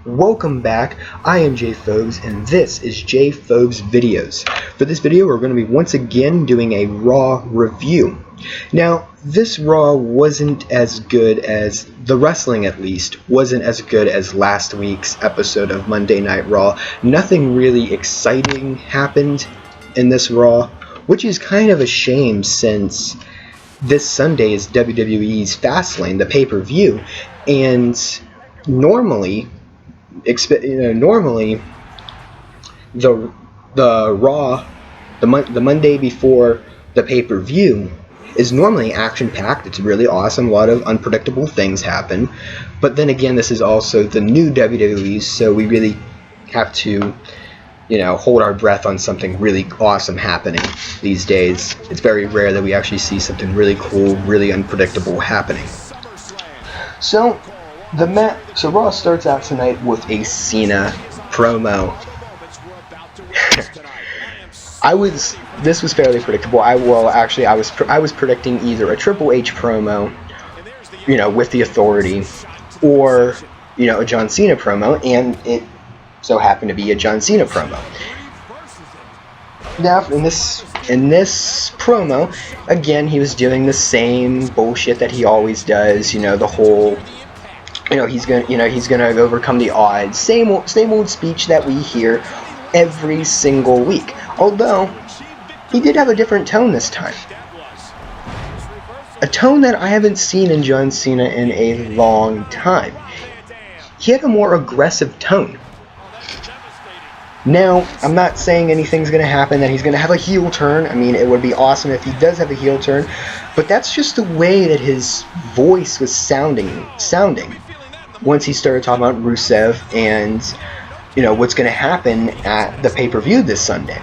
Welcome back. I am Jay Phobes, and this is Jay Phobes Videos. For this video, we're going to be once again doing a Raw review. Now, this Raw wasn't as good as, the wrestling at least, wasn't as good as last week's episode of Monday Night Raw. Nothing really exciting happened in this Raw, which is kind of a shame since this Sunday is WWE's Fastlane, the pay-per-view, and normally the Raw, the Monday before the pay-per-view is normally action-packed. It's really awesome. A lot of unpredictable things happen. But then again, this is also the new WWE, so we really have to, hold our breath on something really awesome happening these days. It's very rare that we actually see something really cool, really unpredictable happening. So Raw starts out tonight with a Cena promo. This was fairly predictable. I was predicting either a Triple H promo, with the Authority, or a John Cena promo, and it so happened to be a John Cena promo. Now, in this promo, again, he was doing the same bullshit that he always does. The whole, he's gonna overcome the odds. Same old speech that we hear every single week. Although he did have a different tone this time, a tone that I haven't seen in John Cena in a long time. He had a more aggressive tone. Now, I'm not saying anything's going to happen, that he's going to have a heel turn. I mean, it would be awesome if he does have a heel turn, but that's just the way that his voice was sounding once he started talking about Rusev and, what's going to happen at the pay-per-view this Sunday.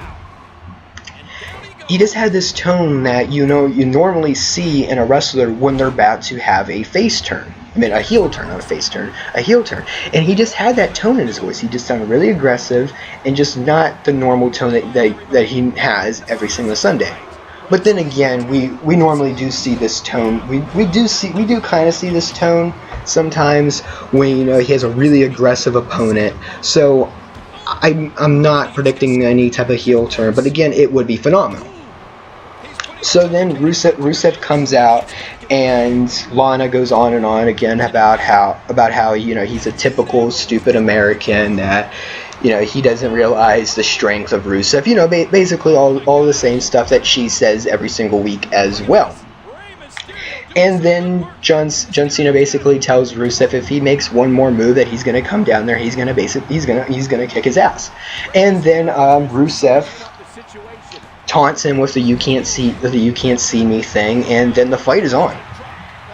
He just had this tone that, you normally see in a wrestler when they're about to have a face turn. I mean, a heel turn, not a face turn, a heel turn. And he just had that tone in his voice. He just sounded really aggressive and just not the normal tone that he has every single Sunday. But then again, we normally do see this tone. We do kind of see this tone sometimes when, he has a really aggressive opponent. So I'm not predicting any type of heel turn, but again, it would be phenomenal. So then Rusev comes out, and Lana goes on and on again about how he's a typical stupid American, that he doesn't realize the strength of Rusev. Basically all the same stuff that she says every single week as well. And then John Cena basically tells Rusev if he makes one more move that he's gonna come down there, he's gonna kick his ass. And then Rusev taunts him with the you can't see me thing, and then the fight is on.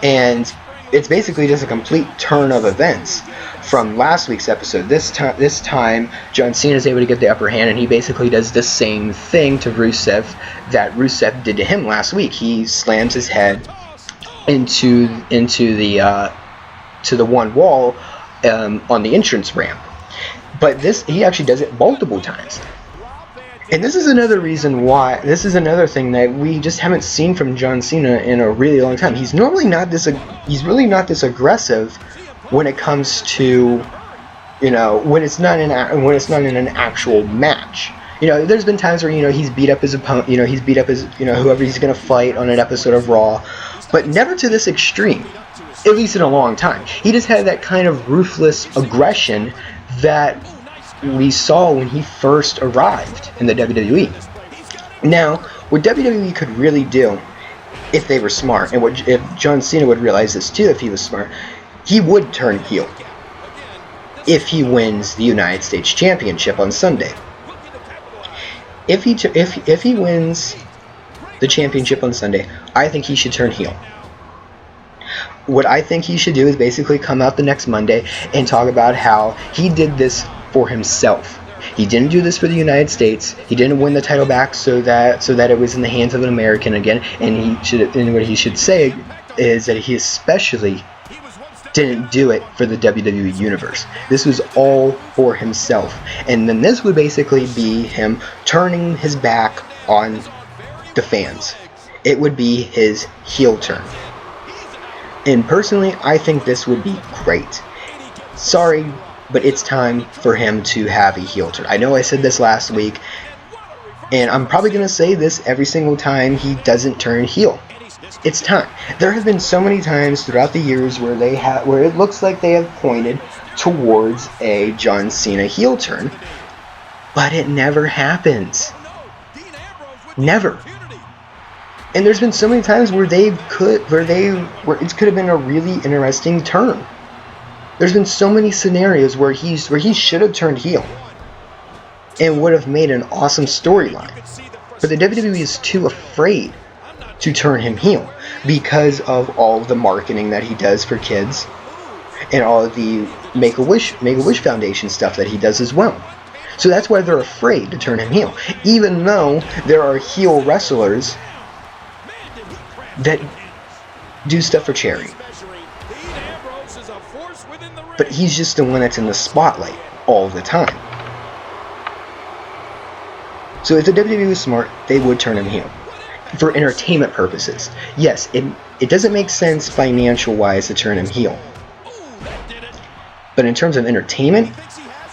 And it's basically just a complete turn of events from last week's episode. This time John Cena is able to get the upper hand, and he basically does the same thing to Rusev that Rusev did to him last week. He slams his head into the one wall on the entrance ramp. But he actually does it multiple times. And this is another reason why. This is another thing that we just haven't seen from John Cena in a really long time. He's really not this aggressive when it comes to, when it's not in an actual match. There's been times where he's beat up his opponent. He's beat up his whoever he's gonna fight on an episode of Raw, but never to this extreme. At least in a long time. He just had that kind of ruthless aggression that we saw when he first arrived in the WWE. Now, what WWE could really do, if they were smart, and if John Cena would realize this too, if he was smart, he would turn heel if he wins the United States Championship on Sunday. If he wins the championship on Sunday, I think he should turn heel. What I think he should do is basically come out the next Monday and talk about how he did this for himself. He didn't do this for the United States. He didn't win the title back so that it was in the hands of an American again. And what he should say is that he especially didn't do it for the WWE Universe. This was all for himself. And then this would basically be him turning his back on the fans. It would be his heel turn. And personally, I think this would be great. Sorry, but it's time for him to have a heel turn. I know I said this last week, and I'm probably going to say this every single time he doesn't turn heel. It's time. There have been so many times throughout the years where where it looks like they have pointed towards a John Cena heel turn, but it never happens. Never. And there's been so many times where it could have been a really interesting turn. There's been so many scenarios where he should have turned heel and would have made an awesome storyline. But the WWE is too afraid to turn him heel because of all of the marketing that he does for kids and all of the Make-A-Wish Foundation stuff that he does as well. So that's why they're afraid to turn him heel, even though there are heel wrestlers that do stuff for charity. But he's just the one that's in the spotlight all the time. So if the WWE was smart, they would turn him heel for entertainment purposes. Yes, it doesn't make sense financial-wise to turn him heel. But in terms of entertainment,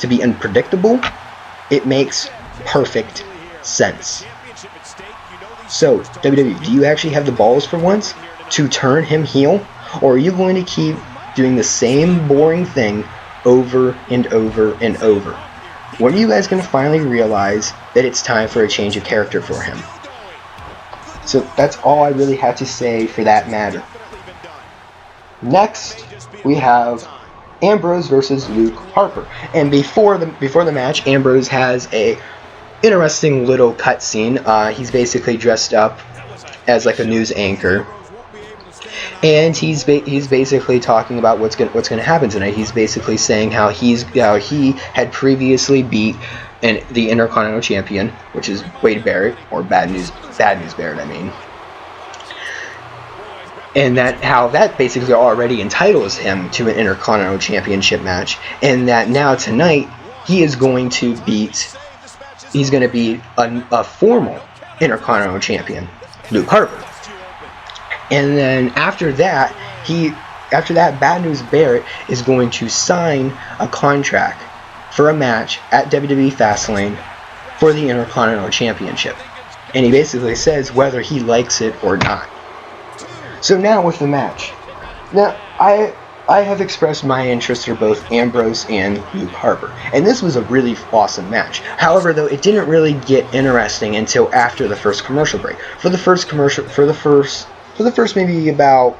to be unpredictable, it makes perfect sense. So, WWE, do you actually have the balls for once to turn him heel? Or are you going to keep doing the same boring thing over and over and over? When are you guys going to finally realize that it's time for a change of character for him? So that's all I really have to say for that matter. Next, we have Ambrose versus Luke Harper. And before the match, Ambrose has a interesting little cutscene. He's basically dressed up as like a news anchor, and he's basically talking about what's gonna happen tonight. He's basically saying how he had previously beat the Intercontinental Champion, which is Wade Barrett, or Bad News Barrett, I mean. And how that basically already entitles him to an Intercontinental Championship match, and that now tonight he's going to be a formal Intercontinental Champion, Luke Harper. And then after that, Bad News Barrett is going to sign a contract for a match at WWE Fastlane for the Intercontinental Championship. And he basically says whether he likes it or not. So now with the match. Now, I have expressed my interest for both Ambrose and Luke Harper, and this was a really awesome match. However, though, it didn't really get interesting until after the first commercial break. For the first maybe about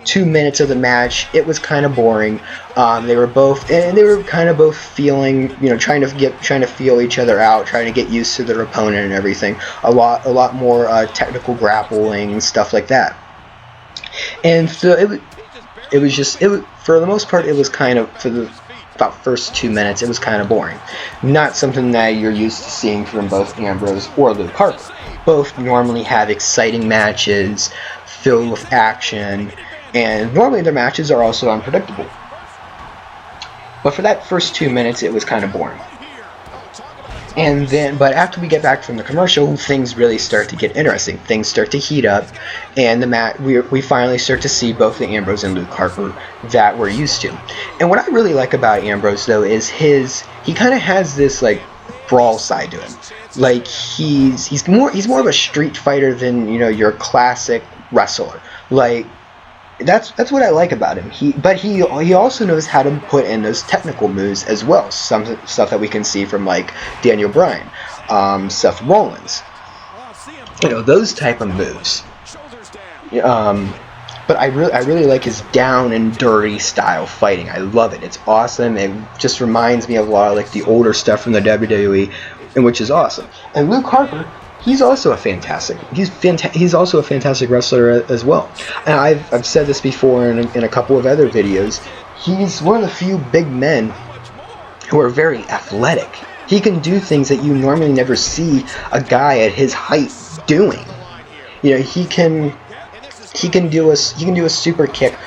2 minutes of the match, it was kind of boring. They were kind of both feeling, trying to feel each other out, trying to get used to their opponent and everything. A lot more technical grappling, stuff like that. And so it was for the most part, it was kind of, for the about first 2 minutes, it was kind of boring. Not something that you're used to seeing from both Ambrose or Luke Harper. Both normally have exciting matches filled with action, and normally their matches are also unpredictable. But for that first 2 minutes, it was kind of boring. But after we get back from the commercial, things really start to get interesting. Things start to heat up, and we finally start to see both the Ambrose and Luke Harper that we're used to. And what I really like about Ambrose, though, is he kind of has this like brawl side to him. Like he's more of a street fighter than your classic wrestler. Like that's what I like about him. He also knows how to put in those technical moves as well. Some stuff that we can see from like Daniel Bryan, Seth Rollins, those type of moves. But I really like his down and dirty style fighting. I love it. It's awesome. It just reminds me of a lot of like the older stuff from the WWE, and which is awesome. And Luke Harper, he's also a fantastic wrestler as well. And I've said this before in a couple of other videos. He's one of the few big men who are very athletic. He can do things that you normally never see a guy at his height doing. He can do a super kick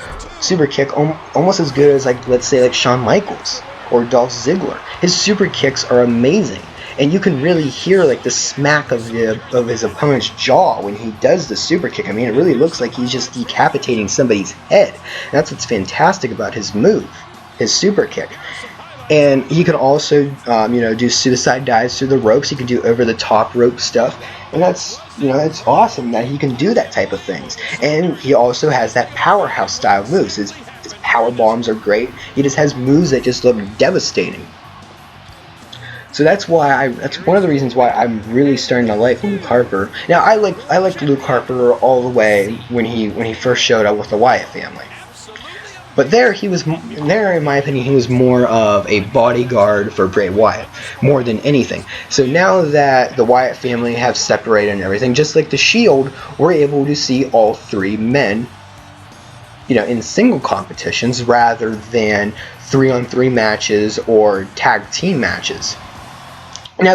almost as good as let's say Shawn Michaels or Dolph Ziggler. His super kicks are amazing. And you can really hear the smack of his opponent's jaw when he does the super kick. I mean, it really looks like he's just decapitating somebody's head. And that's what's fantastic about his move, his super kick. And he can also, do suicide dives through the ropes. He can do over-the-top rope stuff, and that's awesome that he can do that type of things. And he also has that powerhouse style moves. His power bombs are great. He just has moves that just look devastating. So that's one of the reasons why I'm really starting to like Luke Harper. Now I liked Luke Harper all the way when he first showed up with the Wyatt family. But there, in my opinion, he was more of a bodyguard for Bray Wyatt, more than anything. So now that the Wyatt family have separated and everything, just like the Shield, we're able to see all three men, in single competitions rather than 3-on-3 matches or tag team matches. Now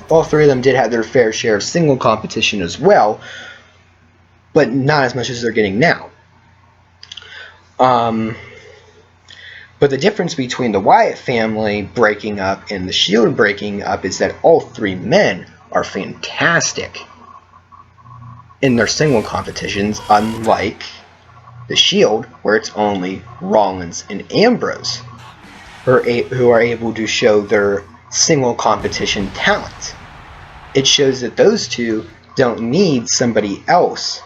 all three of them did have their fair share of single competition as well, but not as much as they're getting now. But the difference between the Wyatt family breaking up and the Shield breaking up is that all three men are fantastic in their single competitions, unlike the Shield, where it's only Rollins and Ambrose who are able to show their single competition talent. It shows that those two don't need somebody else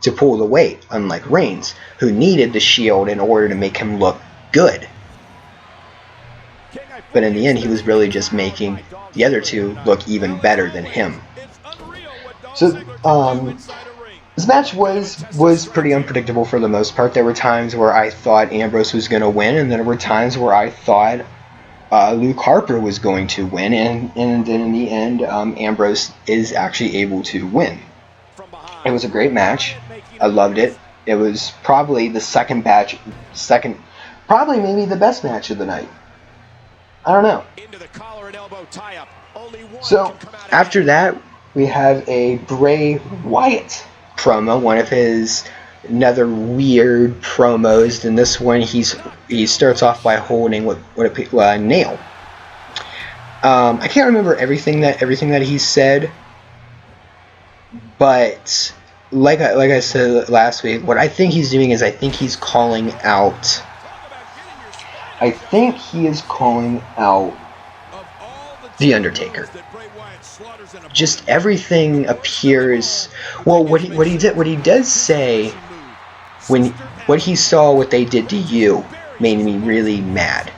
to pull the weight, unlike Reigns, who needed the Shield in order to make him look good. But in the end, he was really just making the other two look even better than him. So, this match was pretty unpredictable for the most part. There were times where I thought Ambrose was going to win, and there were times where I thought Luke Harper was going to win, and then in the end, Ambrose is actually able to win. It was a great match. I loved it. It was probably the probably maybe the best match of the night. I don't know. So, after that, we have a Bray Wyatt promo, one of his another weird promos. And this one, he starts off by holding a nail. I can't remember everything that he said, but like I said last week, what I think he's doing is I think he is calling out The Undertaker. Just everything appears. Well, what he does say when what he saw what they did to you made me really mad.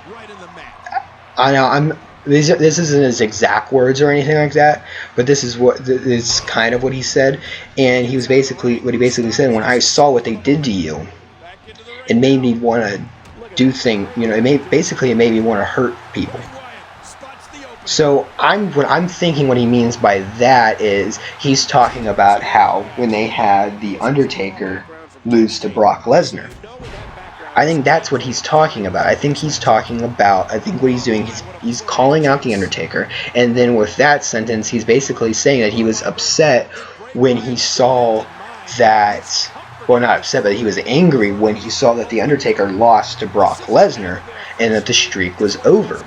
I know this isn't his exact words or anything like that, but this is kind of what he said, and he basically said, when I saw what they did to you, it made me want to do things. It made me want to hurt people. So what I'm thinking what he means by that is he's talking about how when they had The Undertaker lose to Brock Lesnar. I think that's what he's talking about. I think what he's doing, he's calling out The Undertaker, and then with that sentence, he's basically saying that he was upset when he saw that, well, not upset, but he was angry when he saw that The Undertaker lost to Brock Lesnar and that the streak was over.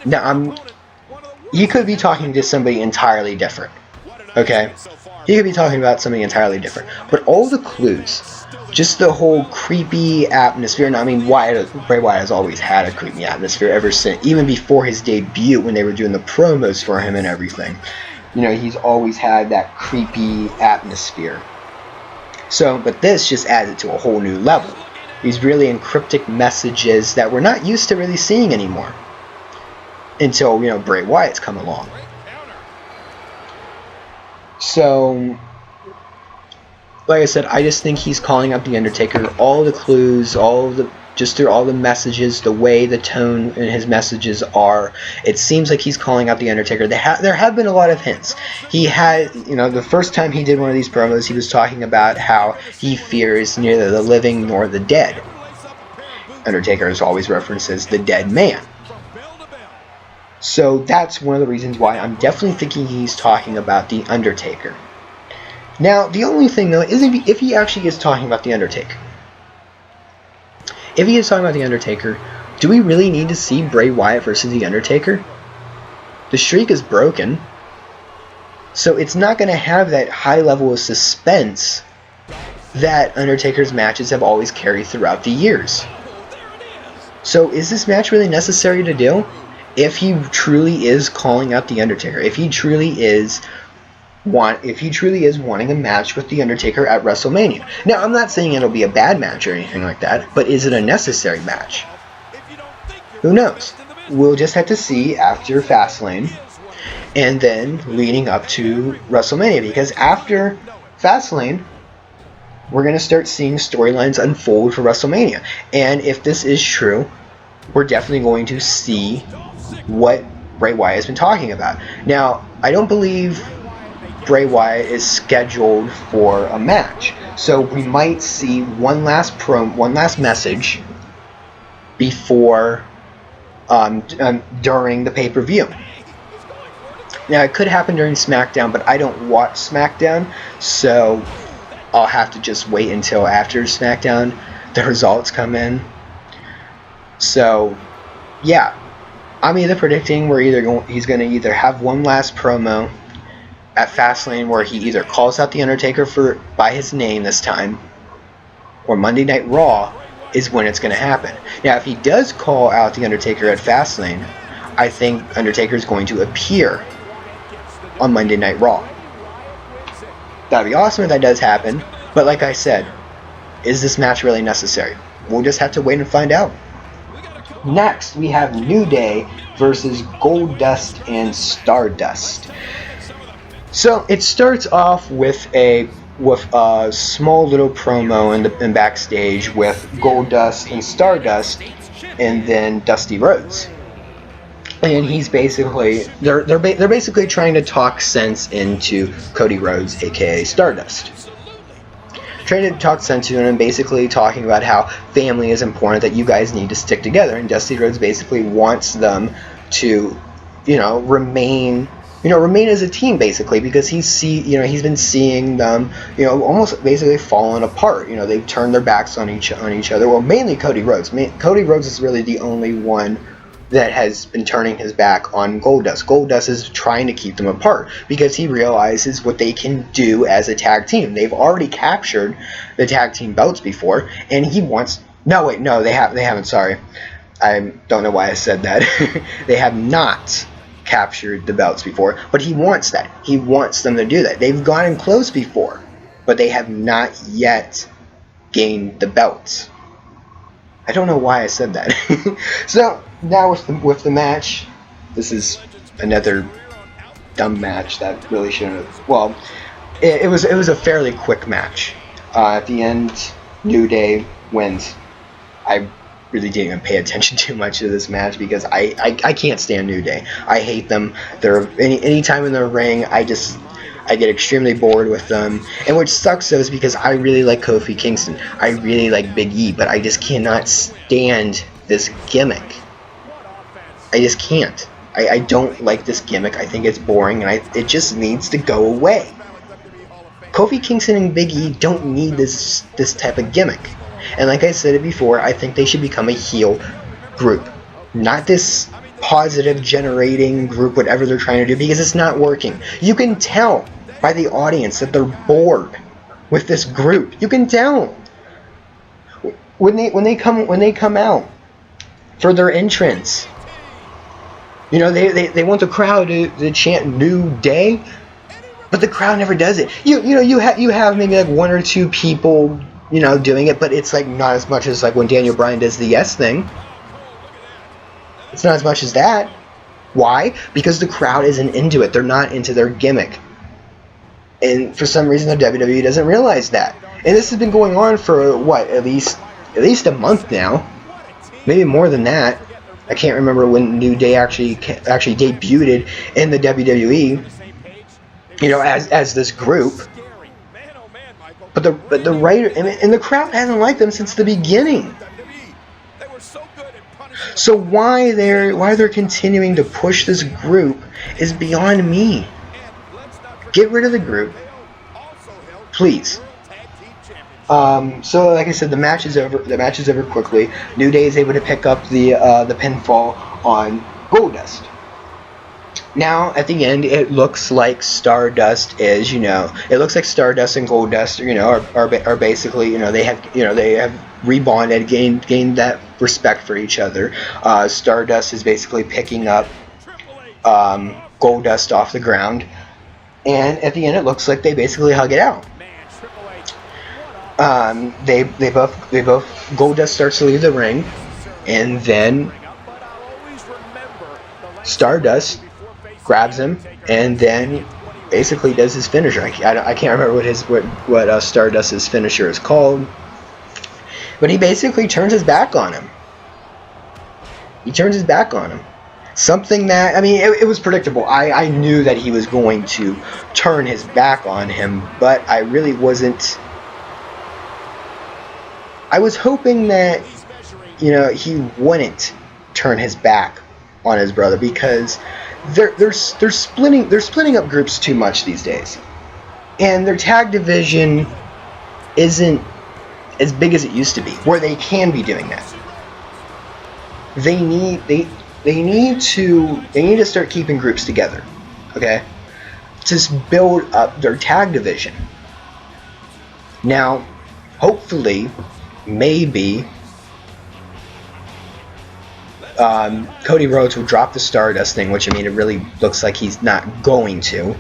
Now, he could be talking to somebody entirely different, okay? He could be talking about something entirely different. But all the clues, just the whole creepy atmosphere, and I mean, Bray Wyatt has always had a creepy atmosphere ever since, even before his debut when they were doing the promos for him and everything. He's always had that creepy atmosphere. So, but this just adds it to a whole new level. These really encryptic messages that we're not used to really seeing anymore. Until, Bray Wyatt's come along. So, like I said, I just think he's calling up The Undertaker. All the clues, through all the messages, the way the tone in his messages are, it seems like he's calling out The Undertaker. There have been a lot of hints. He had, the first time he did one of these promos, he was talking about how he fears neither the living nor the dead. Undertaker is always references the dead man. So that's one of the reasons why I'm definitely thinking he's talking about The Undertaker. Now, the only thing, though, is if he actually is talking about The Undertaker. If he is talking about The Undertaker, do we really need to see Bray Wyatt versus The Undertaker? The streak is broken, so it's not going to have that high level of suspense that Undertaker's matches have always carried throughout the years. So is this match really necessary to do? If he truly is calling out the Undertaker, if he truly is wanting a match with the Undertaker at WrestleMania. Now, I'm not saying it'll be a bad match or anything like that, but is it a necessary match? Who knows? We'll just have to see after Fastlane, and then leading up to WrestleMania, because after Fastlane, we're going to start seeing storylines unfold for WrestleMania. And if this is true, we're definitely going to see what Bray Wyatt has been talking about. Now, I don't believe Bray Wyatt is scheduled for a match, so we might see one last message before during the pay-per-view. Now, it could happen during SmackDown, but I don't watch SmackDown, so I'll have to just wait until after SmackDown the results come in. So, yeah, I'm either predicting he's going to either have one last promo at Fastlane where he either calls out the Undertaker by his name this time, or Monday Night Raw is when it's going to happen. Now, if he does call out the Undertaker at Fastlane, I think Undertaker is going to appear on Monday Night Raw. That'd be awesome if that does happen, but like I said, is this match really necessary? We'll just have to wait and find out. Next, we have New Day versus Goldust and Stardust. So it starts off with a small little promo in backstage with Goldust and Stardust, and then Dusty Rhodes. And he's basically they're basically trying to talk sense into Cody Rhodes, aka Stardust. Trying to talk sense to him and basically talking about how family is important, that you guys need to stick together. And Dusty Rhodes basically wants them to, remain as a team, basically, because he's been seeing them, almost basically falling apart. They've turned their backs on each other. Well, mainly Cody Rhodes. Cody Rhodes is really the only one that has been turning his back on Goldust. Goldust is trying to keep them apart because he realizes what they can do as a tag team. They've already captured the tag team belts before, and he wants... No, they haven't, sorry. I don't know why I said that. They have not captured the belts before, but he wants that. He wants them to do that. They've gotten close before, but they have not yet gained the belts. I don't know why I said that. So now with the match, this is another dumb match that really shouldn't have. Well, it was a fairly quick match. At the end, New Day wins. I really didn't even pay attention too much to this match because I can't stand New Day. I hate them. They're any time in the ring, I get extremely bored with them. And what sucks though is because I really like Kofi Kingston. I really like Big E, but I just cannot stand this gimmick. I just can't. I don't like this gimmick. I think it's boring, and it just needs to go away. Kofi Kingston and Big E don't need this type of gimmick. And like I said it before, I think they should become a heel group. Not this positive generating group, whatever they're trying to do, because it's not working. You can tell by the audience that they're bored with this group. You can tell when they come out for their entrance. They want the crowd to chant New Day, but the crowd never does it. You have maybe like one or two people doing it, but it's like not as much as like when Daniel Bryan does the Yes thing. It's not as much as that. Why? Because the crowd isn't into it. They're not into their gimmick. And for some reason, the WWE doesn't realize that. And this has been going on for at least a month now, maybe more than that. I can't remember when New Day actually debuted in the WWE, as this group. But the writer and the crowd hasn't liked them since the beginning. So why they're continuing to push this group is beyond me. Get rid of the group, please. So like I said, the match is over. The match is over quickly. New Day is able to pick up the pinfall on Goldust. Now at the end, it looks like Stardust is, it looks like Stardust and Goldust, are basically, they have rebonded, gained that respect for each other. Stardust is basically picking up Goldust off the ground, and at the end, it looks like they basically hug it out. They both Goldust starts to leave the ring, and then Stardust grabs him, and then basically does his finisher. I can't remember what Stardust's finisher is called, but he basically turns his back on him. Something that, I mean, it was predictable. I knew that he was going to turn his back on him, but I really wasn't. I was hoping that, he wouldn't turn his back on his brother, because they're splitting up groups too much these days, and their tag division isn't as big as it used to be, where they can be doing that. They need to start keeping groups together, okay? Just build up their tag division. Now, hopefully, maybe Cody Rhodes will drop the Stardust thing, which, I mean, it really looks like he's not going to.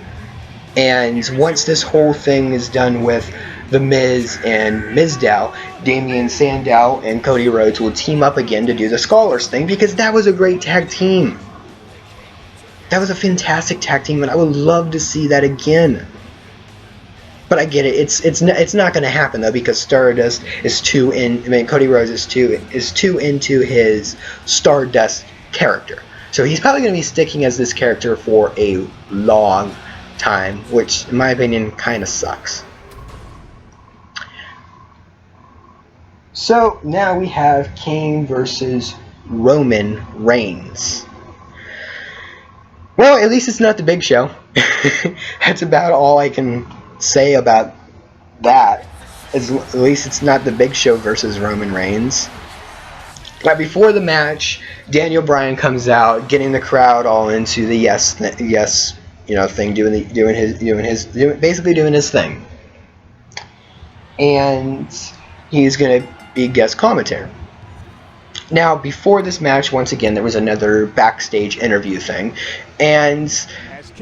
And once this whole thing is done with The Miz and Mizdow, Damian Sandow and Cody Rhodes will team up again to do the Scholars thing, because that was a great tag team. That was a fantastic tag team, and I would love to see that again. But I get it. It's not going to happen though, because Stardust is Cody Rhodes is too into his Stardust character. So he's probably going to be sticking as this character for a long time, which in my opinion kind of sucks. So now we have Kane versus Roman Reigns. Well, at least it's not the Big Show. That's about all I can say about that. At least it's not the Big Show versus Roman Reigns. But before the match, Daniel Bryan comes out, getting the crowd all into the yes thing, basically doing his thing, and he's gonna be guest commentator. Now, before this match, once again, there was another backstage interview thing, and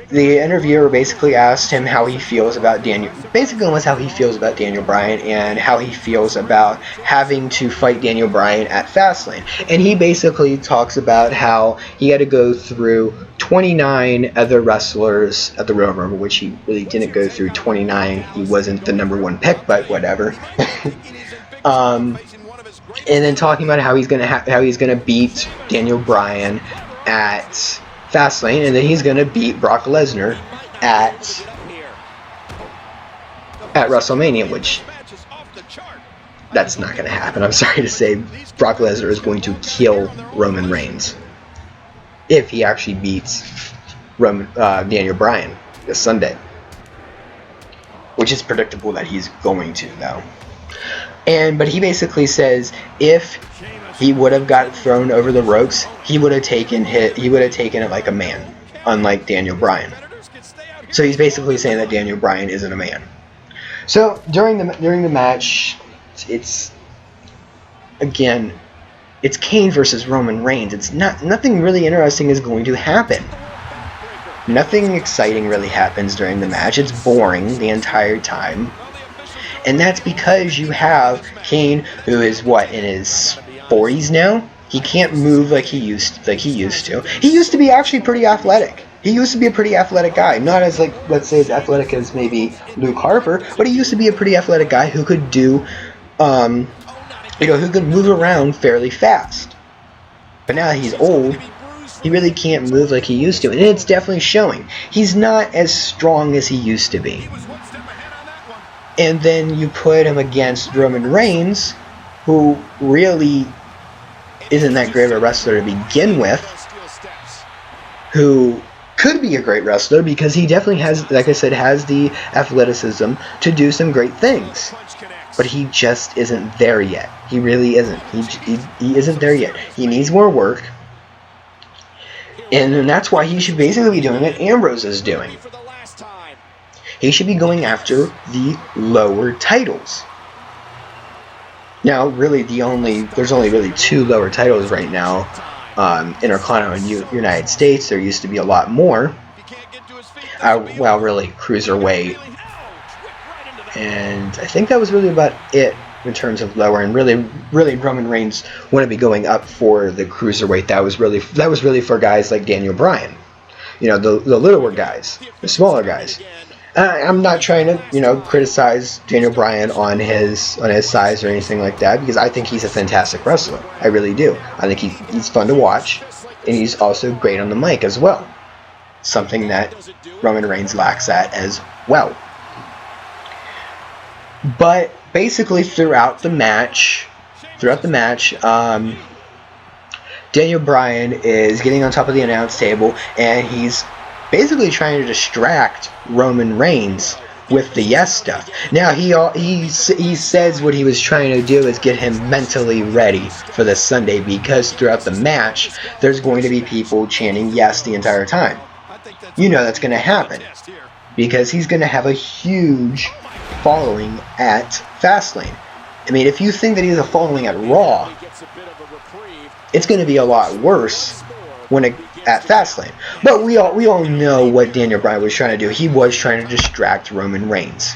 the interviewer basically asked him how he feels about Daniel Bryan, and how he feels about having to fight Daniel Bryan at Fastlane. And he basically talks about how he had to go through 29 other wrestlers at the Royal Rumble, which he really didn't go through 29. He wasn't the number one pick, but whatever. And then talking about how he's gonna beat Daniel Bryan at Fastlane, and then he's gonna beat Brock Lesnar at WrestleMania, which that's not gonna happen. I'm sorry to say, Brock Lesnar is going to kill Roman Reigns if he actually beats Daniel Bryan this Sunday, which is predictable that he's going to, though. But he basically says if he would have got thrown over the ropes, he would have taken it like a man, unlike Daniel Bryan. So he's basically saying that Daniel Bryan isn't a man. So during the match, it's Kane versus Roman Reigns. It's nothing really interesting is going to happen. Nothing exciting really happens during the match. It's boring the entire time. And that's because you have Kane, who is in his 40s now. He can't move like he used to. He used to be actually pretty athletic. He used to be a pretty athletic guy. Not as, let's say, as athletic as maybe Luke Harper, but he used to be a pretty athletic guy who could do, who could move around fairly fast. But now that he's old, he really can't move like he used to, and it's definitely showing. He's not as strong as he used to be. And then you put him against Roman Reigns, who really isn't that great of a wrestler to begin with, who could be a great wrestler because he definitely has, like I said, has the athleticism to do some great things. But he just isn't there yet. He really isn't. He isn't there yet. He needs more work. And that's why he should basically be doing what Ambrose is doing. He should be going after the lower titles. Now, really, there's only really 2 lower titles right now, Intercontinental and United States. There used to be a lot more. Well, really, Cruiserweight. And I think that was really about it in terms of lower. And really, Roman Reigns wouldn't be going up for the Cruiserweight. That was really for guys like Daniel Bryan. You know, the littler guys, the smaller guys. I'm not trying to, criticize Daniel Bryan on his size or anything like that, because I think he's a fantastic wrestler. I really do. I think he's fun to watch, and he's also great on the mic as well. Something that Roman Reigns lacks at as well. But basically, throughout the match, Daniel Bryan is getting on top of the announce table, and he's basically trying to distract Roman Reigns with the yes stuff. Now, he says what he was trying to do is get him mentally ready for this Sunday, because throughout the match, there's going to be people chanting yes the entire time. You know that's going to happen, because he's going to have a huge following at Fastlane. I mean, if you think that he has a following at Raw, it's going to be a lot worse at Fastlane. But we all know what Daniel Bryan was trying to do. He was trying to distract Roman Reigns.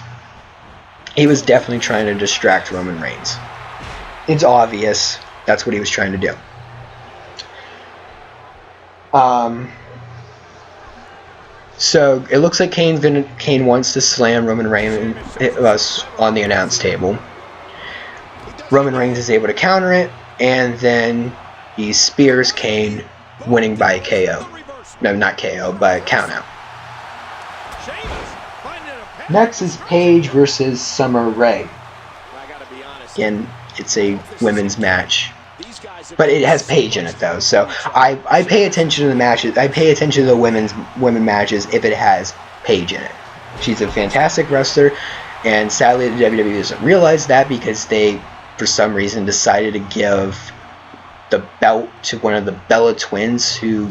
He was definitely trying to distract Roman Reigns. It's obvious that's what he was trying to do. So it looks like Kane wants to slam Roman Reigns on the announce table. Roman Reigns is able to counter it, and then he spears Kane, winning by KO. No, not KO, but countout. Next is Paige versus Summer Rae. Again, it's a women's match, but it has Paige in it though. So I pay attention to the matches. I pay attention to the women matches if it has Paige in it. She's a fantastic wrestler, and sadly the WWE doesn't realize that, because they, for some reason, decided to give the belt to one of the Bella twins who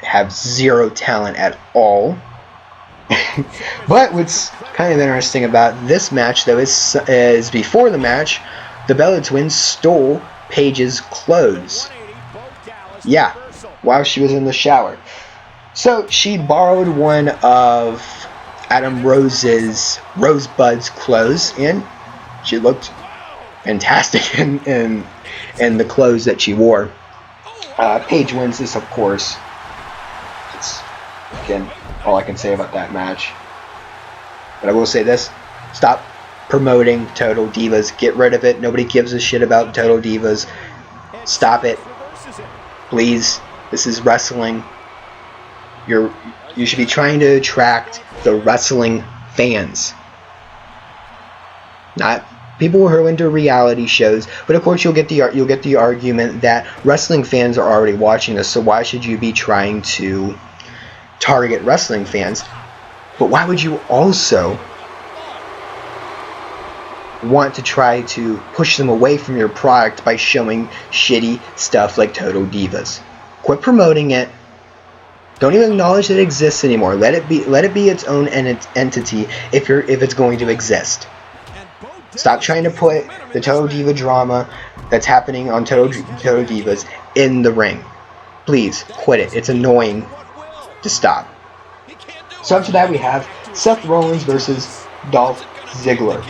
have zero talent at all. But what's kind of interesting about this match, though, is before the match, the Bella twins stole Paige's clothes. Yeah, while she was in the shower. So she borrowed one of Adam Rosebud's clothes, and she looked fantastic in the clothes that she wore. Paige wins this, of course. It's, again, all I can say about that match. But I will say this: stop promoting Total Divas. Get rid of it. Nobody gives a shit about Total Divas. Stop it, please. This is wrestling. You should be trying to attract the wrestling fans, not people who are into reality shows. But of course, you'll get the argument that wrestling fans are already watching this, so why should you be trying to target wrestling fans? But why would you also want to try to push them away from your product by showing shitty stuff like Total Divas? Quit promoting it. Don't even acknowledge that it exists anymore. Let it be its own entity if it's going to exist. Stop trying to put the Total Diva drama that's happening on Total Divas in the ring. Please quit it. It's annoying. Just stop. So after that, we have Seth Rollins versus Dolph Ziggler.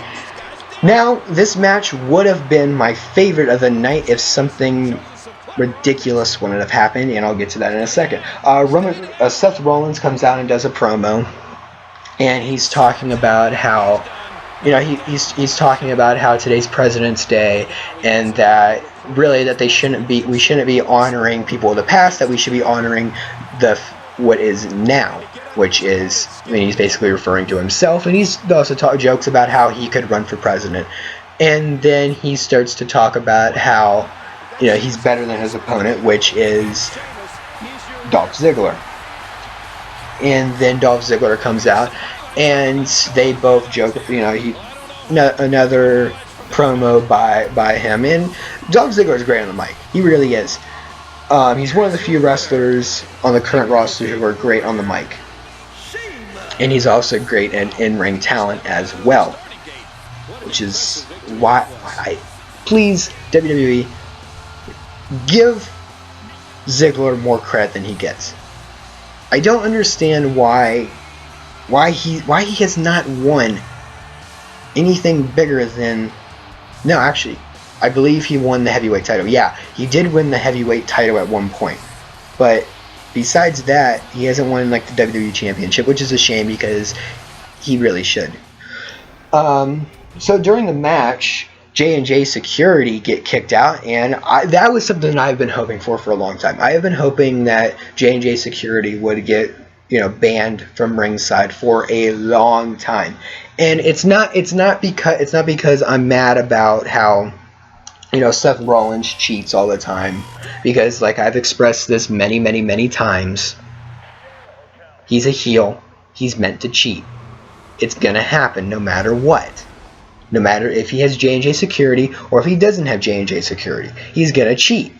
Now, this match would have been my favorite of the night if something ridiculous wouldn't have happened, and I'll get to that in a second. Seth Rollins comes out and does a promo, and he's talking about how, he's talking about how today's President's Day, and that really that we shouldn't be honoring people of the past, that we should be honoring what is now, which is, he's basically referring to himself, and he's also jokes about how he could run for president. And then he starts to talk about how, he's better than his opponent, which is Dolph Ziggler. And then Dolph Ziggler comes out, and they both joke, another promo by him. And Dolph Ziggler is great on the mic. He really is. He's one of the few wrestlers on the current roster who are great on the mic. And he's also great at in-ring talent as well. Which is why please, WWE, give Ziggler more credit than he gets. I don't understand why he has not won anything bigger than... No, actually, I believe he won the heavyweight title. Yeah, he did win the heavyweight title at one point. But besides that, he hasn't won like the WWE Championship, which is a shame because he really should. So during the match, J&J Security get kicked out, and that was something I've been hoping for a long time. I have been hoping that J&J Security would get banned from ringside for a long time, and it's not because I'm mad about how Seth Rollins cheats all the time, because like I've expressed this many times, he's a heel, he's meant to cheat. It's gonna happen no matter what. No matter if he has J&J Security or if he doesn't have J&J Security, he's gonna cheat.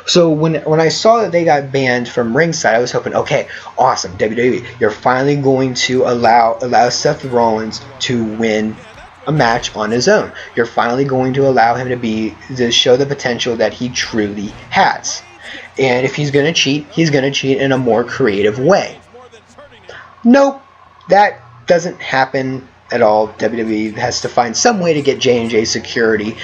So when I saw that they got banned from ringside, I was hoping, okay, awesome, WWE, you're finally going to allow Seth Rollins to win a match on his own. You're finally going to allow him to show the potential that he truly has. And if he's gonna cheat in a more creative way. Nope, that doesn't happen at all. WWE has to find some way to get J&J Security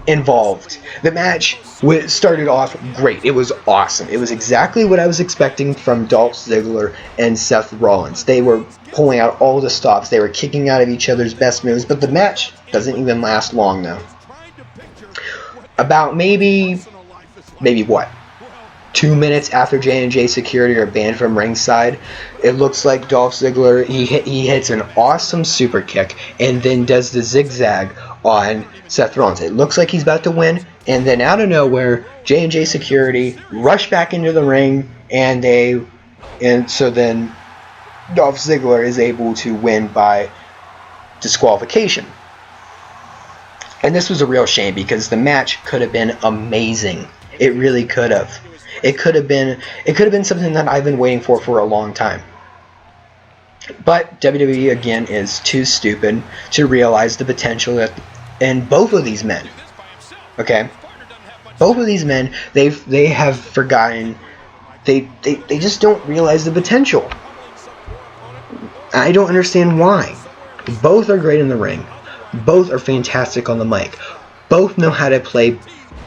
involved. The match started off great. It was awesome. It was exactly what I was expecting from Dolph Ziggler and Seth Rollins. They were pulling out all the stops. They were kicking out of each other's best moves, but the match doesn't even last long though. About maybe what? 2 minutes after J&J Security are banned from ringside, it looks like Dolph Ziggler, he hits an awesome super kick and then does the zigzag on Seth Rollins. It looks like he's about to win, and then out of nowhere, J&J Security rush back into the ring, and so then Dolph Ziggler is able to win by disqualification. And this was a real shame because the match could have been amazing. It really could have. It could have been something that I've been waiting for a long time. But WWE again is too stupid to realize the potential that in both of these men. Okay? Both of these men, they have forgotten, they just don't realize the potential. I don't understand why. Both are great in the ring. Both are fantastic on the mic. Both know how to play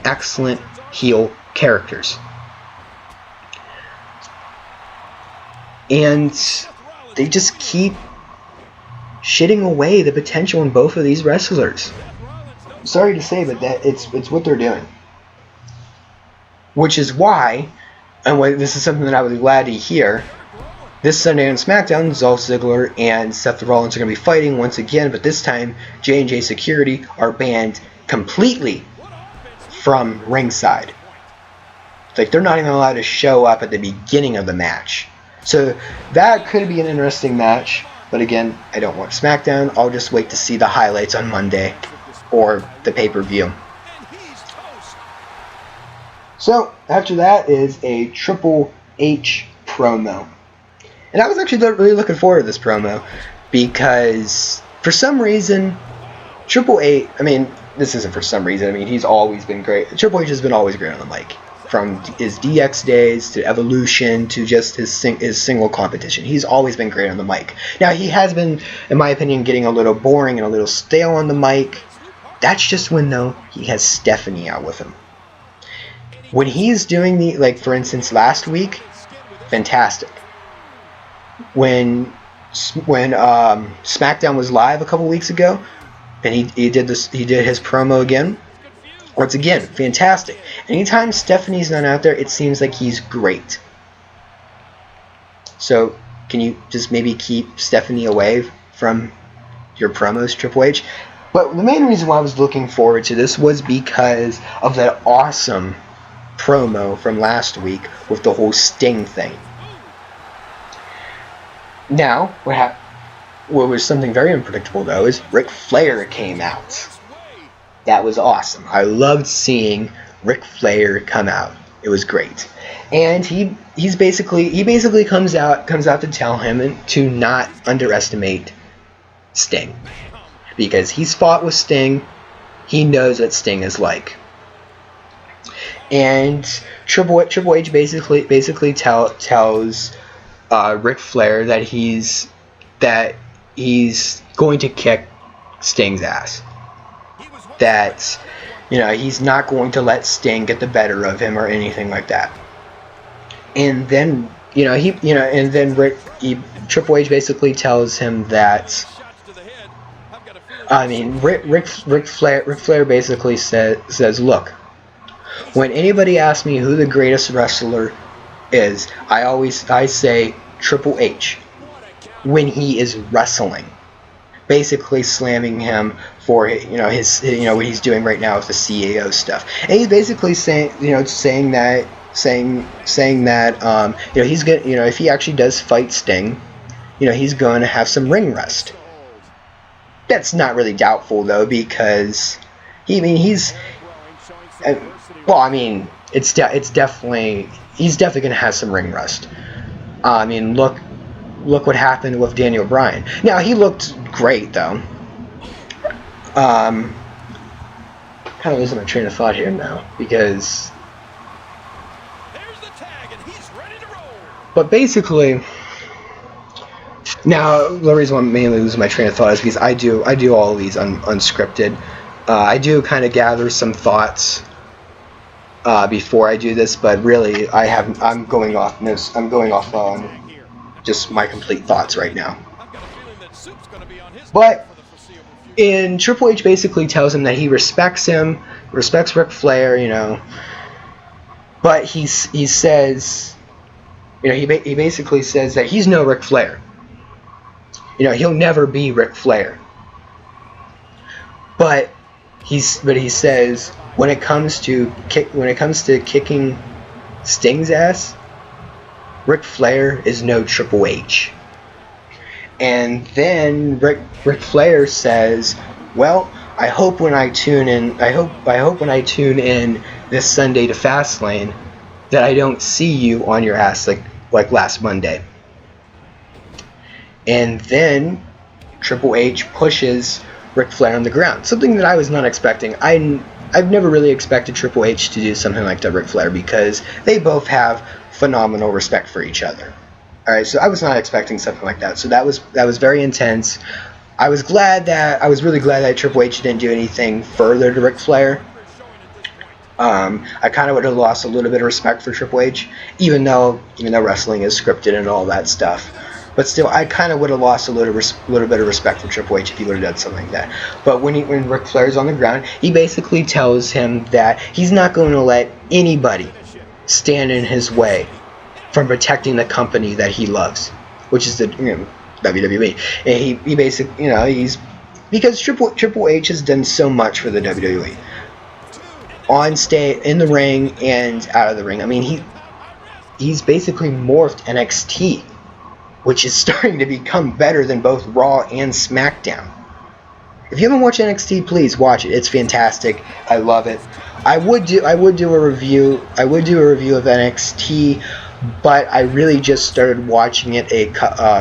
excellent heel characters. And they just keep shitting away the potential in both of these wrestlers. I'm sorry to say, but it's what they're doing. Which is why, and this is something that I was glad to hear, this Sunday on SmackDown, Dolph Ziggler and Seth Rollins are going to be fighting once again, but this time J&J Security are banned completely from ringside. Like, they're not even allowed to show up at the beginning of the match. So that could be an interesting match, but again, I don't watch SmackDown. I'll just wait to see the highlights on Monday or the pay-per-view. So after that is a Triple H promo. And I was actually really looking forward to this promo because for some reason, Triple H, I mean, this isn't for some reason, I mean, he's always been great. Triple H has been always great on the mic. From his DX days to Evolution to just his single competition. He's always been great on the mic. Now, he has been, in my opinion, getting a little boring and a little stale on the mic. That's just when, though, he has Stephanie out with him. When he's doing like, for instance, last week, fantastic. When SmackDown was live a couple weeks ago, and he did his promo again, once again, fantastic. Anytime Stephanie's not out there, it seems like he's great. So, can you just maybe keep Stephanie away from your promos, Triple H? But the main reason why I was looking forward to this was because of that awesome promo from last week with the whole Sting thing. Now, what was something very unpredictable, though, is Ric Flair came out. That was awesome. I loved seeing Ric Flair come out. It was great, and he basically comes out to tell him to not underestimate Sting, because he's fought with Sting. He knows what Sting is like. And Triple H basically tells Ric Flair that he's going to kick Sting's ass. That he's not going to let Sting get the better of him or anything like that. And then Triple H basically tells him that. I mean, Ric Flair basically says, look, when anybody asks me who the greatest wrestler is, I say Triple H when he is wrestling, basically slamming him for his what he's doing right now with the CEO stuff, and he's basically saying that he's gonna if he actually does fight Sting, he's going to have some ring rust. That's not really doubtful though, because he's it's definitely he's definitely going to have some ring rust. Look what happened with Daniel Bryan. Now he looked great though. Kind of losing my train of thought here now, because but basically. Now, the reason why I'm mainly losing my train of thought is because I do all of these unscripted. I do kind of gather some thoughts before I do this, but really I'm going off just my complete thoughts right now. But Triple H basically tells him that he respects Ric Flair, but he says, he basically says that he's no Ric Flair. He'll never be Ric Flair. But he says when it comes to kicking Sting's ass, Ric Flair is no Triple H. And then Ric Flair says, "Well, I hope when I tune in this Sunday to Fastlane that I don't see you on your ass like last Monday." And then Triple H pushes Ric Flair on the ground. Something that I was not expecting. I've never really expected Triple H to do something like that, Ric Flair, because they both have phenomenal respect for each other. Alright, so I was not expecting something like that. So that was very intense. I was really glad that Triple H didn't do anything further to Ric Flair. I kind of would have lost a little bit of respect for Triple H, even though wrestling is scripted and all that stuff. But still, I kind of would have lost a little bit of respect for Triple H if he would have done something like that. But when Ric Flair's on the ground, he basically tells him that he's not going to let anybody stand in his way from protecting the company that he loves, which is the WWE. And he basically, he's because Triple H has done so much for the WWE, on stage, in the ring, and out of the ring. He's basically morphed NXT, which is starting to become better than both Raw and SmackDown. If you haven't watched NXT, please watch it. It's fantastic. I love it. I would do a review of NXT, but I really just started watching it a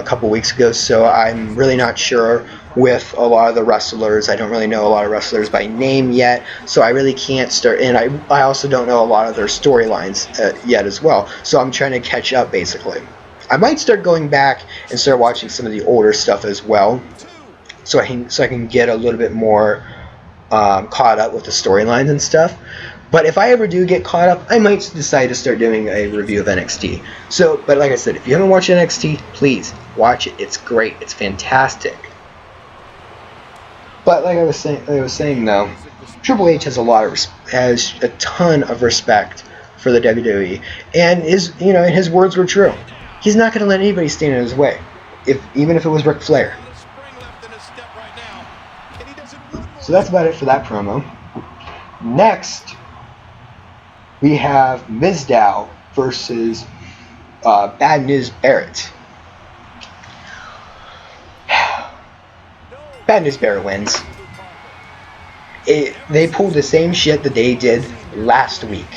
couple weeks ago, so I'm really not sure with a lot of the wrestlers. I don't really know a lot of wrestlers by name yet, so I really can't start. And I also don't know a lot of their storylines yet as well. So I'm trying to catch up, basically. I might start going back and start watching some of the older stuff as well, so I can get a little bit more caught up with the storylines and stuff. But if I ever do get caught up, I might decide to start doing a review of NXT. But like I said, if you haven't watched NXT, please watch it. It's great. It's fantastic. But like I was saying though, Triple H has a ton of respect for the WWE, and his words were true. He's not going to let anybody stand in his way, even if it was Ric Flair. So that's about it for that promo. Next, we have Mizdow versus Bad News Barrett. Bad News Barrett wins. They pulled the same shit that they did last week.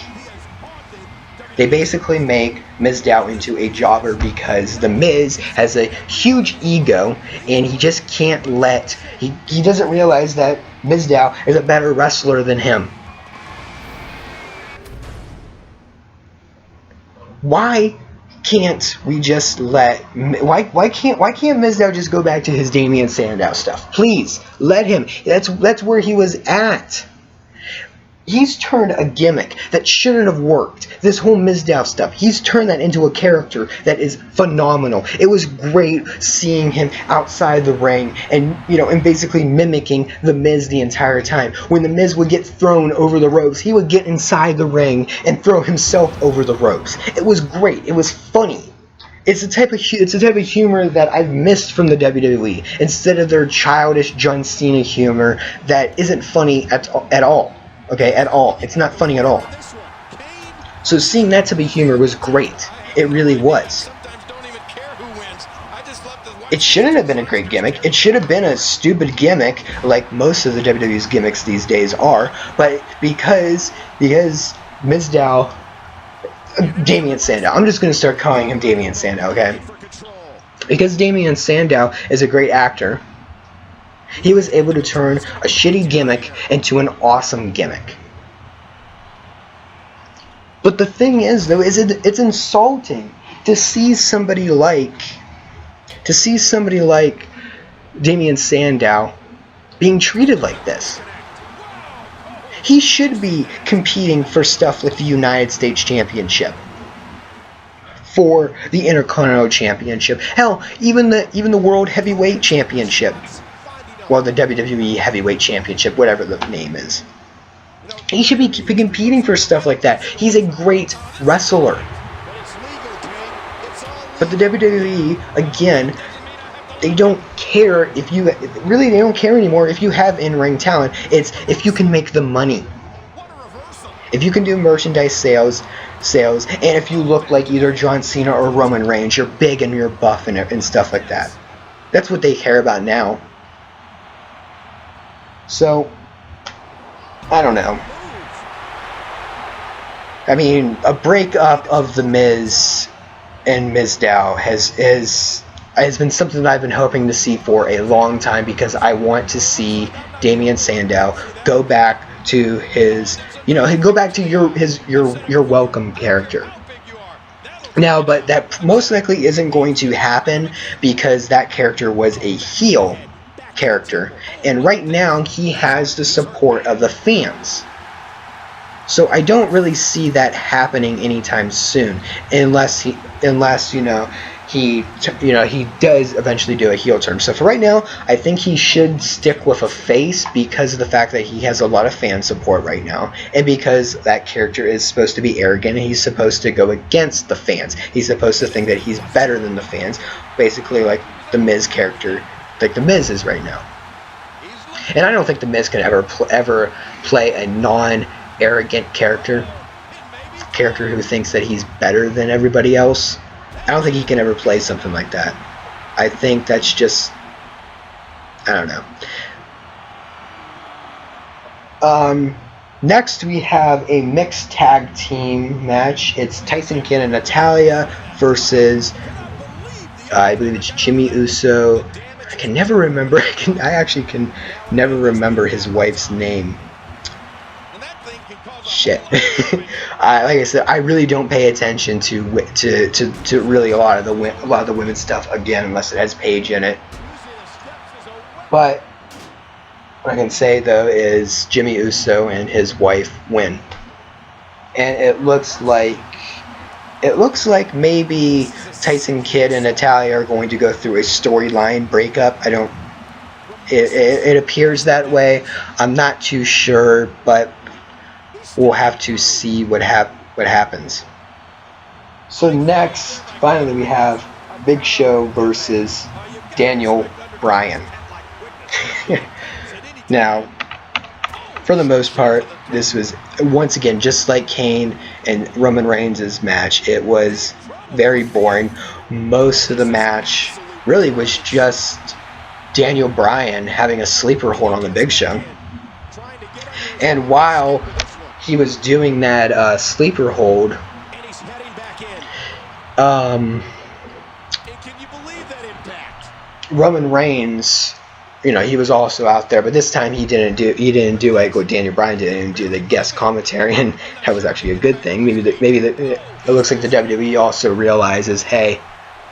They basically make Mizdow into a jobber because the Miz has a huge ego and he just can't he doesn't realize that Mizdow is a better wrestler than him. Why can't we just why can't Mizdow just go back to his Damian Sandow stuff? Please let him. That's where he was at. He's turned a gimmick that shouldn't have worked. This whole Mizdow stuff, he's turned that into a character that is phenomenal. It was great seeing him outside the ring and, and basically mimicking the Miz the entire time. When the Miz would get thrown over the ropes, he would get inside the ring and throw himself over the ropes. It was great. It was funny. It's the type of humor that I've missed from the WWE. Instead of their childish John Cena humor that isn't funny at all. Okay, at all. It's not funny at all. So seeing that type of humor was great. It really was. It shouldn't have been a great gimmick. It should have been a stupid gimmick like most of the WWE's gimmicks these days are. But because Mizdow, Damian Sandow, I'm just going to start calling him Damian Sandow, okay? Because Damian Sandow is a great actor, he was able to turn a shitty gimmick into an awesome gimmick. But the thing is, though, it's insulting to see somebody like Damian Sandow being treated like this. He should be competing for stuff like the United States Championship, for the Intercontinental Championship, hell, even the World Heavyweight Championship. Well, the WWE Heavyweight Championship, whatever the name is. He should be competing for stuff like that. He's a great wrestler. But the WWE, again, they don't care if you... Really, they don't care anymore if you have in-ring talent. It's if you can make the money. If you can do merchandise sales, and if you look like either John Cena or Roman Reigns, you're big and you're buff and stuff like that. That's what they care about now. So, I don't know. I mean, a breakup of The Miz and Mizdow has been something that I've been hoping to see for a long time, because I want to see Damian Sandow go back to his, go back to your welcome character. Now, but that most likely isn't going to happen because that character was a heel character, and right now he has the support of the fans. So I don't really see that happening anytime soon, unless he does eventually do a heel turn. So for right now, I think he should stick with a face because of the fact that he has a lot of fan support right now, and because that character is supposed to be arrogant and he's supposed to go against the fans. He's supposed to think that he's better than the fans, basically like the Miz character, like the Miz is right now. And I don't think the Miz can ever play a non-arrogant character who thinks that he's better than everybody else. I don't think he can ever play something like that. I think that's just, I don't know. Next we have a mixed tag team match. It's Tyson Kidd and Natalya versus, I believe it's Jimmy Uso. I can never remember. I actually can never remember his wife's name. Shit. Like I said, I really don't pay attention to really a lot of the women's stuff, again, unless it has Paige in it. But what I can say though is Jimmy Uso and his wife win, and it looks like maybe Tyson Kidd and Natalya are going to go through a storyline breakup. It appears that way. I'm not too sure, but we'll have to see what happens. So next, finally, we have Big Show versus Daniel Bryan. Now, for the most part, this was, once again, just like Kane and Roman Reigns' match, it was very boring. Most of the match really was just Daniel Bryan having a sleeper hold on the Big Show. And while he was doing that sleeper hold, Um, Roman Reigns, he was also out there, but this time he didn't do like what Daniel Bryan did and do the guest commentary, and that was actually a good thing. It looks like the WWE also realizes, hey,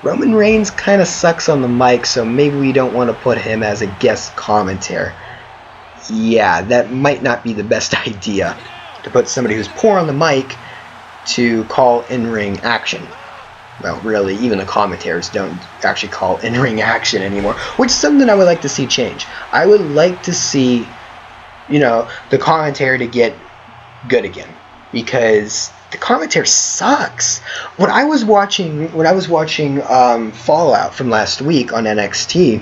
Roman Reigns kind of sucks on the mic, so maybe we don't want to put him as a guest commentator. Yeah, that might not be the best idea, to put somebody who's poor on the mic to call in-ring action. Well, really, even the commentators don't actually call in-ring action anymore, which is something I would like to see change. I would like to see, the commentary to get good again, because the commentary sucks. When I was watching Fallout from last week on NXT's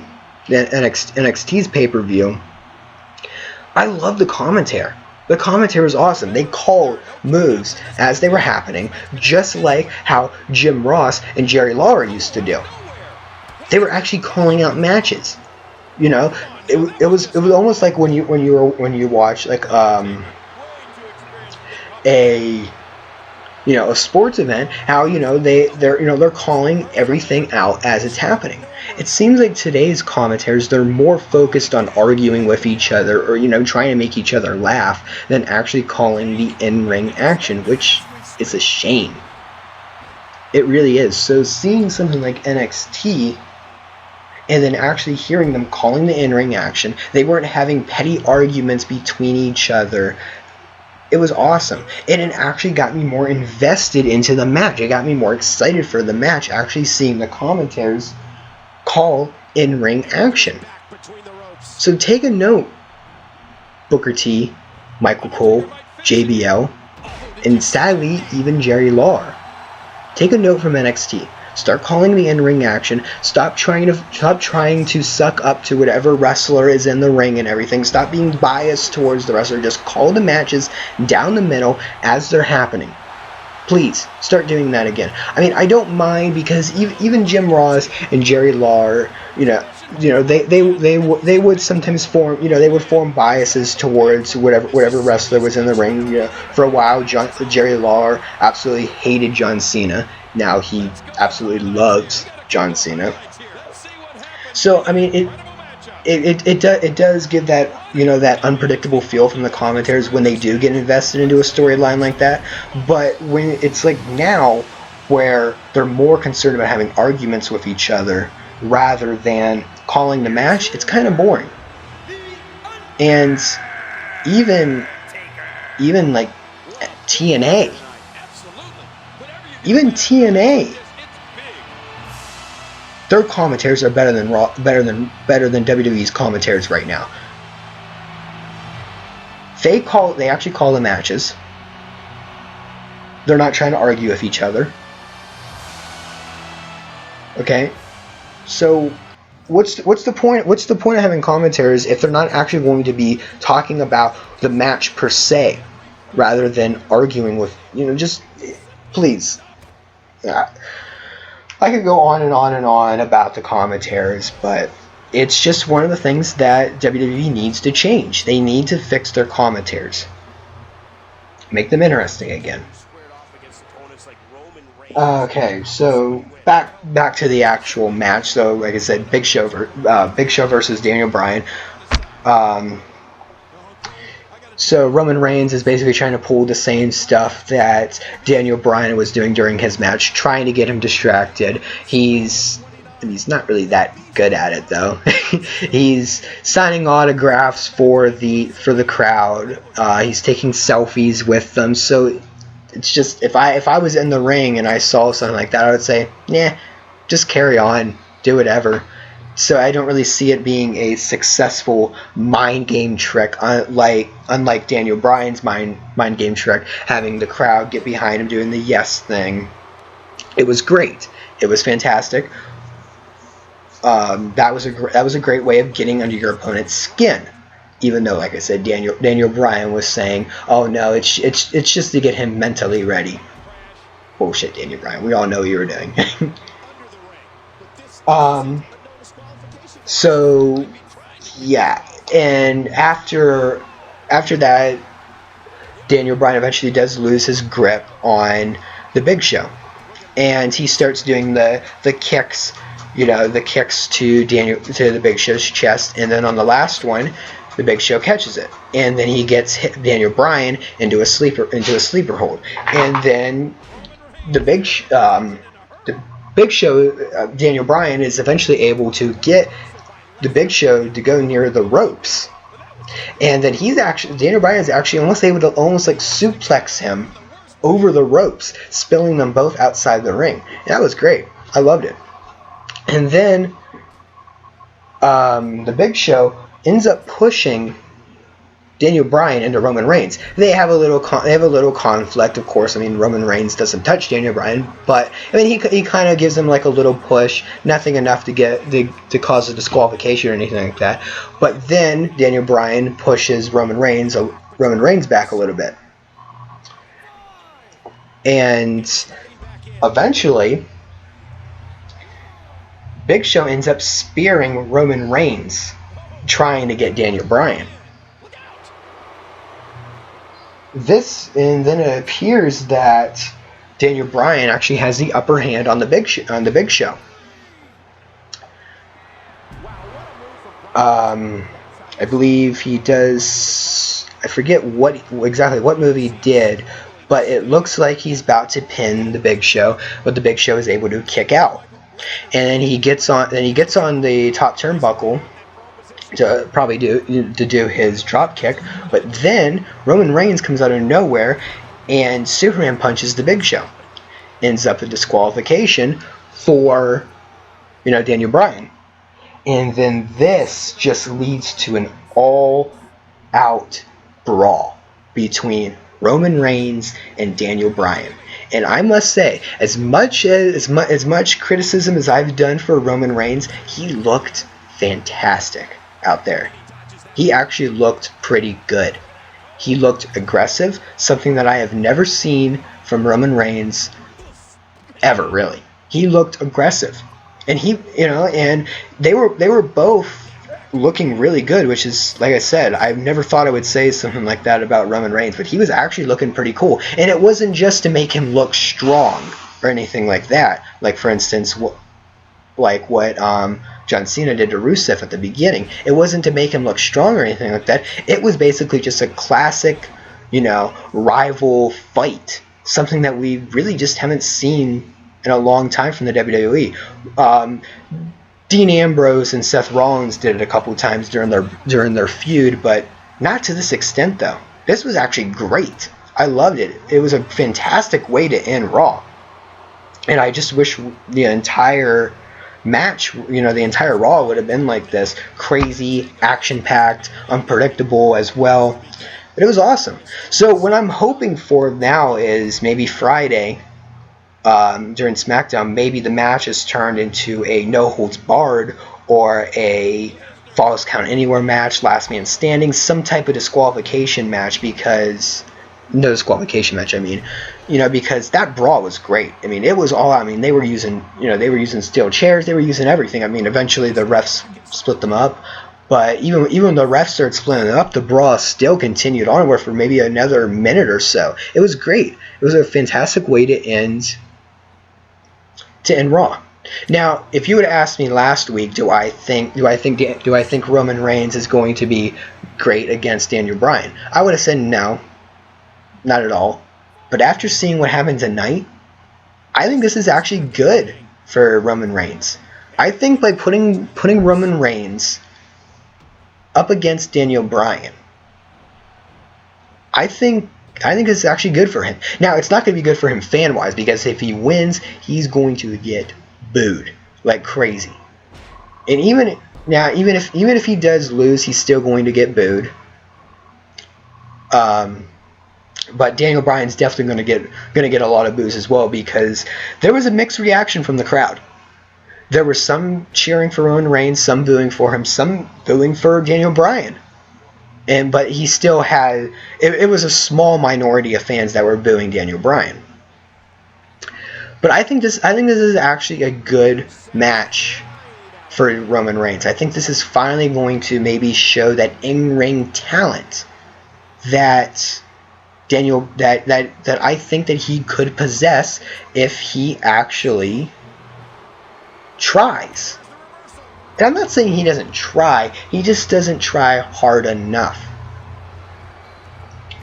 pay-per-view, I love the commentary. The commentary was awesome. They called moves as they were happening, just like how Jim Ross and Jerry Lawler used to do. They were actually calling out matches. It was almost like when you watch like a sports event, how they're calling everything out as it's happening. It seems like today's commentators, they're more focused on arguing with each other or trying to make each other laugh than actually calling the in-ring action, which is a shame. It really is. So seeing something like NXT and then actually hearing them calling the in-ring action, they weren't having petty arguments between each other. It was awesome, and it actually got me more invested into the match. It got me more excited for the match, actually seeing the commentators call in-ring action. So take a note, Booker T, Michael Cole, JBL, and sadly, even Jerry Lawler. Take a note from NXT. Start calling the in-ring action. Stop trying to suck up to whatever wrestler is in the ring and everything. Stop being biased towards the wrestler. Just call the matches down the middle as they're happening. Please start doing that again. I mean, I don't mind, because even Jim Ross and Jerry Lawler, they would sometimes form, they would form biases towards whatever wrestler was in the ring. For a while, Jerry Lawler absolutely hated John Cena. Now he absolutely loves John Cena. So I mean, it does give that that unpredictable feel from the commentators when they do get invested into a storyline like that. But when it's like now, where they're more concerned about having arguments with each other rather than calling the match, it's kind of boring. And even like TNA. Even TNA, their commentaries are better than WWE's commentaries right now. They actually call the matches. They're not trying to argue with each other. Okay, so what's the point? What's the point of having commentaries if they're not actually going to be talking about the match per se, rather than arguing with just please. I could go on and on and on about the commentaries, but it's just one of the things that WWE needs to change. They need to fix their commentaries. Make them interesting again. Okay, so back to the actual match. So, like I said, Big Show versus Daniel Bryan. So Roman Reigns is basically trying to pull the same stuff that Daniel Bryan was doing during his match, trying to get him distracted. He's not really that good at it, though. He's signing autographs for the crowd. He's taking selfies with them. So it's just, if I was in the ring and I saw something like that, I would say, nah, just carry on, do whatever. So I don't really see it being a successful mind game trick, unlike Daniel Bryan's mind game trick, having the crowd get behind him doing the yes thing. It was great. It was fantastic. That was a great way of getting under your opponent's skin. Even though, like I said, Daniel Bryan was saying, "Oh no, it's just to get him mentally ready." Bullshit, Daniel Bryan. We all know what you were doing. So, yeah, and after that, Daniel Bryan eventually does lose his grip on the Big Show. and he starts doing the kicks, the kicks to the Big Show's chest, and then on the last one, the Big Show catches it, and then he gets Daniel Bryan into a sleeper hold, and then the Big Show, Daniel Bryan is eventually able to get the Big Show to go near the ropes, and then Daniel Bryan is actually almost able to like suplex him over the ropes, spilling them both outside the ring. That was great. I loved it. And then the Big Show ends up pushing Daniel Bryan into Roman Reigns. They have a little conflict, of course. I mean, Roman Reigns doesn't touch Daniel Bryan, but I mean, he kind of gives him like a little push, nothing enough to cause a disqualification or anything like that. But then Daniel Bryan pushes Roman Reigns back a little bit, and eventually Big Show ends up spearing Roman Reigns, trying to get Daniel Bryan. And then it appears that Daniel Bryan actually has the upper hand on the Big Show. I believe he does. I forget exactly what move he did, but it looks like he's about to pin the Big Show, but the Big Show is able to kick out, and then he gets on the top turnbuckle to probably do his drop kick, but then Roman Reigns comes out of nowhere and Superman punches the Big Show. Ends up a disqualification for Daniel Bryan. And then this just leads to an all-out brawl between Roman Reigns and Daniel Bryan. And I must say, as much criticism as I've done for Roman Reigns, he looked fantastic out there. He actually looked pretty good. He looked aggressive, something that I have never seen from Roman Reigns ever, really. He looked aggressive. And and they were both looking really good, which is, like I said, I've never thought I would say something like that about Roman Reigns, but he was actually looking pretty cool. And it wasn't just to make him look strong or anything like that. Like, for instance, what John Cena did to Rusev at the beginning. It wasn't to make him look strong or anything like that. It was basically just a classic, rival fight. Something that we really just haven't seen in a long time from the WWE. Dean Ambrose and Seth Rollins did it a couple times during their feud, but not to this extent, though. This was actually great. I loved it. It was a fantastic way to end Raw. And I just wish the entire match, the entire Raw would have been like this. Crazy, action-packed, unpredictable as well. But it was awesome. So what I'm hoping for now is maybe Friday, during SmackDown, maybe the match is turned into a no-holds-barred or a Falls Count Anywhere match, last man standing, some type of disqualification match, because no disqualification match, because that brawl was great. I mean, it was all, they were using steel chairs, they were using everything. Eventually the refs split them up, but even when the refs started splitting them up, the brawl still continued onward for maybe another minute or so. It was great. It was a fantastic way to end Raw. Now, if you would have asked me last week, do I think Roman Reigns is going to be great against Daniel Bryan, I would have said no, not at all. But after seeing what happened tonight, I think this is actually good for Roman Reigns. I think by putting Roman Reigns up against Daniel Bryan, I think it's actually good for him. Now, it's not going to be good for him fan-wise, because if he wins, he's going to get booed like crazy. And even if he does lose, he's still going to get booed. But Daniel Bryan's definitely going to get a lot of boos as well, because there was a mixed reaction from the crowd. There were some cheering for Roman Reigns, some booing for him, some booing for Daniel Bryan. But he still had, it was a small minority of fans that were booing Daniel Bryan. But I think this is actually a good match for Roman Reigns. I think this is finally going to maybe show that in-ring talent that that I think that he could possess if he actually tries. And I'm not saying he doesn't try, he just doesn't try hard enough.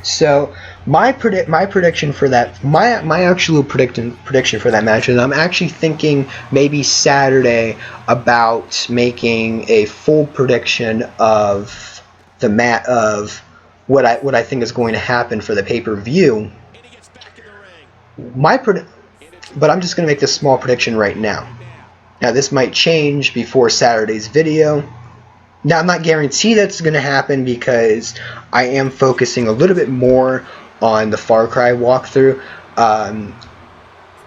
So my prediction for that, my actual prediction for that match is I'm actually thinking maybe Saturday about making a full prediction of the what I think is going to happen for the pay-per-view. But I'm just going to make this small prediction right now. Now this might change before Saturday's video. Now I'm not guaranteed that's going to happen because I am focusing a little bit more on the Far Cry walkthrough.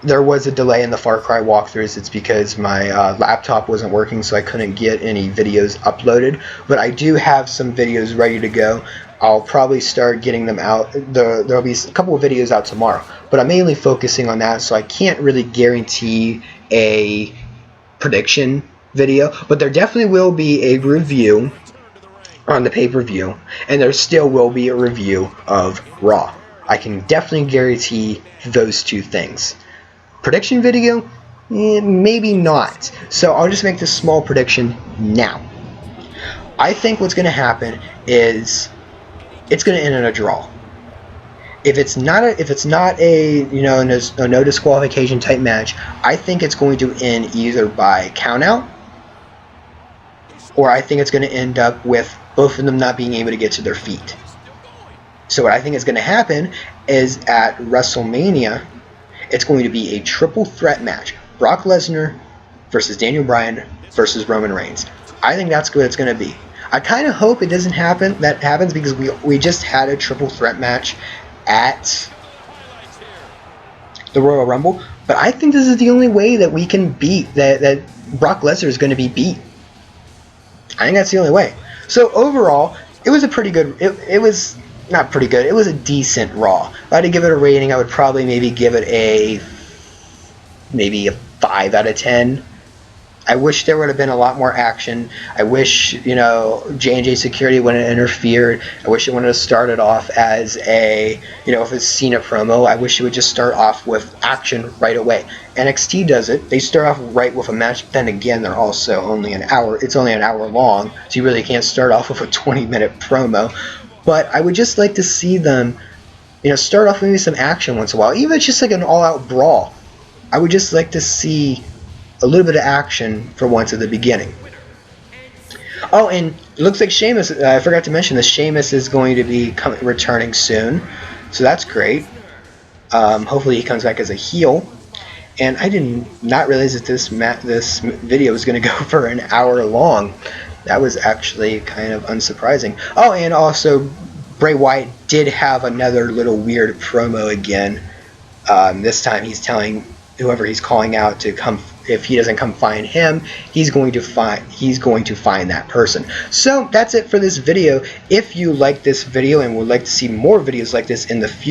There was a delay in the Far Cry walkthroughs. It's because my laptop wasn't working, so I couldn't get any videos uploaded. But I do have some videos ready to go. I'll probably start getting them out. There'll be a couple of videos out tomorrow, but I'm mainly focusing on that, so I can't really guarantee a prediction video, but there definitely will be a review on the pay-per-view, and there still will be a review of Raw. I can definitely guarantee those two things. Prediction video? Maybe not. So I'll just make this small prediction now. I think what's going to happen is it's going to end in a draw. If it's not a no disqualification type match, I think it's going to end either by countout, or I think it's going to end up with both of them not being able to get to their feet. So what I think is going to happen is at WrestleMania, it's going to be a triple threat match: Brock Lesnar versus Daniel Bryan versus Roman Reigns. I think that's what it's going to be. I kind of hope it doesn't happen. That happens because we just had a triple threat match at the Royal Rumble, but I think this is the only way that we can beat that Brock Lesnar is going to be beat. I think that's the only way. So overall, it was a pretty good. It was not pretty good. It was a decent Raw. If I had to give it a rating, I would probably maybe give it a 5 out of 10. I wish there would have been a lot more action. I wish, J&J Security wouldn't have interfered. I wish it wouldn't have started off as a, if it's Cena promo, I wish it would just start off with action right away. NXT does it. They start off right with a match, but then again, they're also only an hour. It's only an hour long, so you really can't start off with a 20-minute promo. But I would just like to see them, start off with maybe some action once in a while. Even if it's just like an all-out brawl. I would just like to see a little bit of action for once at the beginning. Oh, and it looks like Sheamus, I forgot to mention this, Sheamus is going to be returning soon, so that's great. Hopefully he comes back as a heel. And I did not realize that this video was going to go for an hour long. That was actually kind of unsurprising. Oh, and also Bray Wyatt did have another little weird promo again. This time he's telling whoever he's calling out to come. If he doesn't come find him, he's going to find that person. So that's it for this video. If you like this video and would like to see more videos like this in the future,